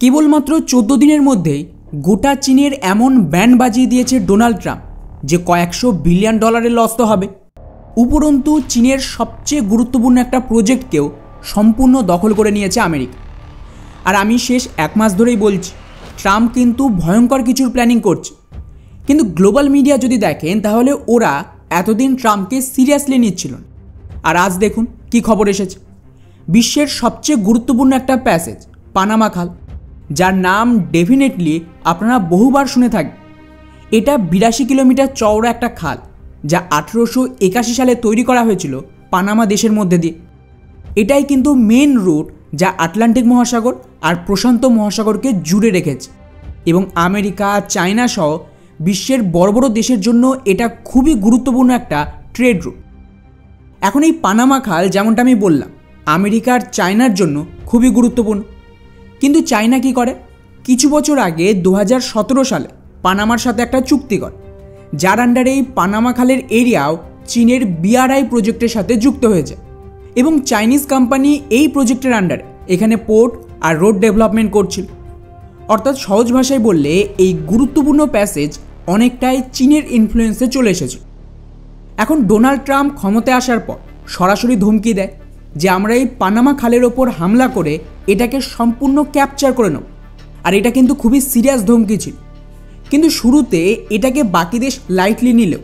কেবলমাত্র 14 দিনের মধ্যেই গোটা চীনের এমন ব্যান্ড বাজিয়ে দিয়েছে ডোনাল্ড ট্রাম্প যে কয়েকশো বিলিয়ন ডলারের লস তো হবে। উপরন্তু চীনের সবচেয়ে গুরুত্বপূর্ণ একটা প্রজেক্টকেও সম্পূর্ণ দখল করে নিয়েছে আমেরিকা। আর আমি শেষ এক মাস ধরেই বলছি, ট্রাম্প কিন্তু ভয়ঙ্কর কিছুর প্ল্যানিং করছে। কিন্তু গ্লোবাল মিডিয়া যদি দেখেন তাহলে ওরা এতদিন ট্রাম্পকে সিরিয়াসলি নিচ্ছিল না। আর আজ দেখুন কি খবর এসেছে। বিশ্বের সবচেয়ে গুরুত্বপূর্ণ একটা প্যাসেজ পানামা খাল, যার নাম ডেফিনেটলি আপনারা বহুবার শুনে থাকবেন। এটা 82 কিলোমিটার চওড়া একটা খাল, যা 1881 সালে তৈরি করা হয়েছিল পানামা দেশের মধ্যে দিয়ে। এটাই কিন্তু মেন রুট যা আটলান্টিক মহাসাগর আর প্রশান্ত মহাসাগরকে জুড়ে রেখেছে, এবং আমেরিকা, চায়না সহ বিশ্বের বড় বড় দেশের জন্য এটা খুবই গুরুত্বপূর্ণ একটা ট্রেড রুট। এখন এই পানামা খাল, যেমনটা আমি বললাম, আমেরিকা আর চায়নার জন্য খুবই গুরুত্বপূর্ণ। কিন্তু চায়না কি করে? কিছু বছর আগে 2017 সালে পানামার সাথে একটা চুক্তি করে, যার আন্ডারে এই পানামা খালের এরিয়াও চীনের BRI প্রজেক্টের সাথে যুক্ত হয়েছে। এবং চাইনিজ কোম্পানি এই প্রজেক্টের আন্ডারে এখানে পোর্ট আর রোড ডেভেলপমেন্ট করছিল। অর্থাৎ সহজ ভাষায় বললে এই গুরুত্বপূর্ণ প্যাসেজ অনেকটাই চীনের ইনফ্লুয়েন্সে চলে এসেছে। এখন ডোনাল্ড ট্রাম্প ক্ষমতায় আসার পর সরাসরি ধমকি দেয় যে আমরা এই পানামা খালের ওপর হামলা করে এটাকে সম্পূর্ণ ক্যাপচার করে নেব। আর এটা কিন্তু খুবই সিরিয়াস ধমকি ছিল। কিন্তু শুরুতে এটাকে বাকি দেশ লাইটলি নিলেও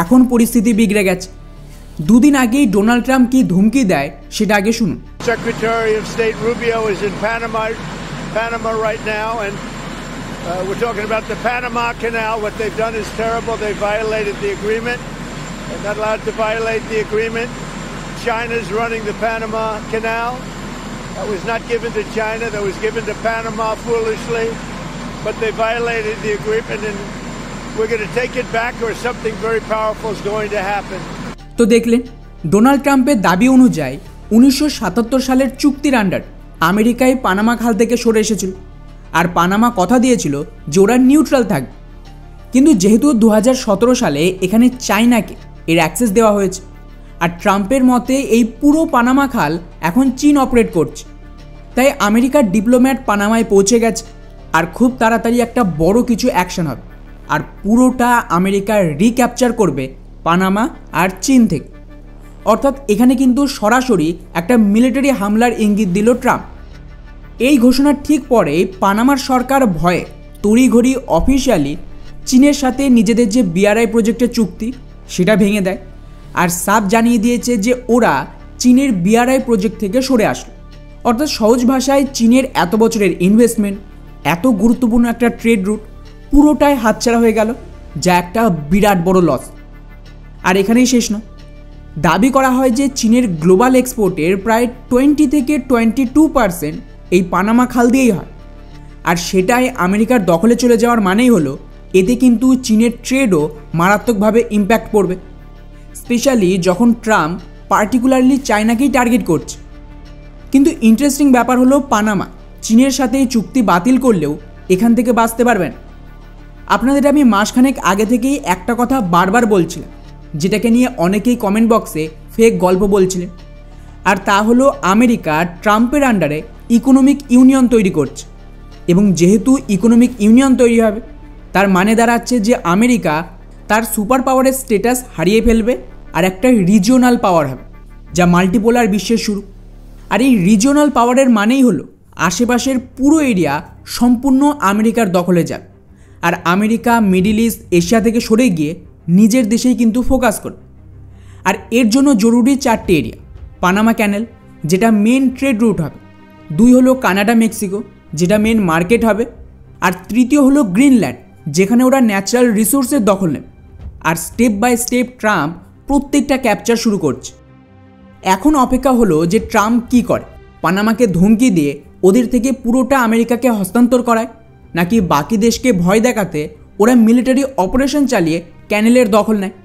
এখন পরিস্থিতি বিগড়ে গেছে। দুদিন আগেই ডোনাল্ড ট্রাম্প কি ধমকি দেয় সেটা আগে শুনুন। Secretary of State Rubio is in Panama right now, and we're talking about the Panama Canal. What they've done is terrible. They violated the agreement. They're not allowed to violate the agreement. China's running the Panama Canal. That was not given to China. That was given to Panama foolishly. But they violated the agreement, and we're going to take it back, or something very powerful is going to happen. তো দেখলেন, Donald ট্রাম্পের দাবি অনুযায়ী 1977 সালের চুক্তির under আমেরিকায় Panama খাল থেকে সরে এসেছিল। আর পানামা কথা দিয়েছিল যে ওরা নিউট্রাল থাকবে। কিন্তু যেহেতু 2017 সালে এখানে চায়নাকে এর অ্যাক্সেস দেওয়া হয়েছে, আর ট্রাম্পের মতে এই পুরো পানামা খাল এখন চীন অপারেট করছে, তাই আমেরিকার ডিপ্লোম্যাট পানামায় পৌঁছে গেছে। আর খুব তাড়াতাড়ি একটা বড় কিছু অ্যাকশন হবে, আর পুরোটা আমেরিকা রিক্যাপচার করবে পানামা আর চীন থেকে। অর্থাৎ এখানে কিন্তু সরাসরি একটা মিলিটারি হামলার ইঙ্গিত দিল ট্রাম্প। এই ঘোষণার ঠিক পরে পানামার সরকার ভয়ে তড়িঘড়ি অফিসিয়ালি চীনের সাথে নিজেদের যে BRI প্রজেক্টের চুক্তি সেটা ভেঙে দেয়, আর সাফ জানিয়ে দিয়েছে যে ওরা চীনের BRI প্রজেক্ট থেকে সরে আসলো। অর্থাৎ সহজ ভাষায় চীনের এত বছরের ইনভেস্টমেন্ট, এত গুরুত্বপূর্ণ একটা ট্রেড রুট পুরোটাই হাতছাড়া হয়ে গেল, যা একটা বিরাট বড় লস। আর এখানেই শেষ নয়। দাবি করা হয় যে চীনের গ্লোবাল এক্সপোর্টের প্রায় 20 থেকে 22% এই পানামা খাল দিয়েই হয়। আর সেটাই আমেরিকার দখলে চলে যাওয়ার মানেই হলো এতে কিন্তু চীনের ট্রেডও মারাত্মকভাবে ইম্প্যাক্ট পড়বে, স্পেশালি যখন ট্রাম্প পার্টিকুলারলি চায়নাকেই টার্গেট করছে। কিন্তু ইন্টারেস্টিং ব্যাপার হলো পানামা চীনের সাথে এই চুক্তি বাতিল করলেও এখান থেকে বাঁচতে পারবেন। আপনাদের আমি মাসখানেক আগে থেকেই একটা কথা বারবার বলছিলাম, যেটাকে নিয়ে অনেকেই কমেন্ট বক্সে ফেক গল্প বলছিলেন। আর তা হলো আমেরিকা ট্রাম্পের আন্ডারে ইকোনমিক ইউনিয়ন তৈরি করছে, এবং যেহেতু ইকোনমিক ইউনিয়ন তৈরি হবে তার মানে দাঁড়াচ্ছে যে আমেরিকা তার সুপার পাওয়ারের স্ট্যাটাস হারিয়ে ফেলবে, আর একটা রিজিওনাল পাওয়ার হবে, যা মাল্টিপোলার বিশ্বের শুরু। আর এই রিজিওনাল পাওয়ারের মানেই হলো আশেপাশের পুরো এরিয়া সম্পূর্ণ আমেরিকার দখলে যাবে, আর আমেরিকা মিডল ইস্ট, এশিয়া থেকে সরে গিয়ে নিজের দেশেই কিন্তু ফোকাস করবে। আর এর জন্য জরুরি 4টে এরিয়া: পানামা ক্যানেল, যেটা মেন ট্রেড রুট হবে; 2 হলো কানাডা মেক্সিকো, যেটা মেন মার্কেট হবে; আর 3য় হলো গ্রিনল্যান্ড, যেখানে ওরা ন্যাচারাল রিসোর্সের দখল নেবে। আর স্টেপ বাই স্টেপ ট্রাম্প প্রত্যেকটা ক্যাপচার শুরু করছে। এখন অপেক্ষা হলো যে ট্রাম্প কি করে, পানামাকে ধমকি দিয়ে ওদের থেকে পুরোটা আমেরিকাকে হস্তান্তর করায়, নাকি বাকি দেশকে ভয় দেখাতে ওরা মিলিটারি অপারেশন চালিয়ে ক্যানেলের দখল নেয়।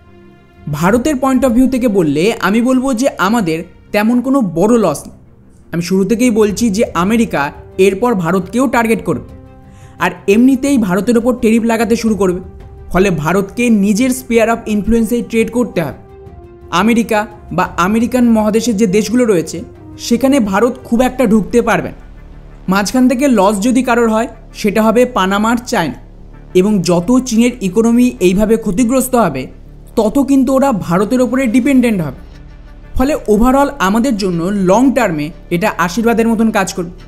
ভারতের পয়েন্ট অফ ভিউ থেকে বললে আমি বলবো যে আমাদের তেমন কোনো বড় লস নেই। আমি শুরু থেকেই বলছি যে আমেরিকা এরপর ভারতকেও টার্গেট করবে, আর এমনিতেই ভারতের ওপর ট্যারিফ লাগাতে শুরু করবে। ফলে ভারতকে নিজের স্পেয়ার অফ ইনফ্লুয়েন্সেই ট্রেড করতে হবে। আমেরিকা বা আমেরিকান মহাদেশের যে দেশগুলো রয়েছে সেখানে ভারত খুব একটা ঢুকতে পারবে না। মাঝখান থেকে লস যদি কারোর হয় সেটা হবে পানামার চায়না, এবং যত চীনের ইকোনমি এইভাবে ক্ষতিগ্রস্ত হবে তত কিন্তু ওরা ভারতের ওপরে ডিপেন্ডেন্ট হবে। ফলে ওভারঅল আমাদের জন্য লং টার্মে এটা আশীর্বাদের মতন কাজ করবে।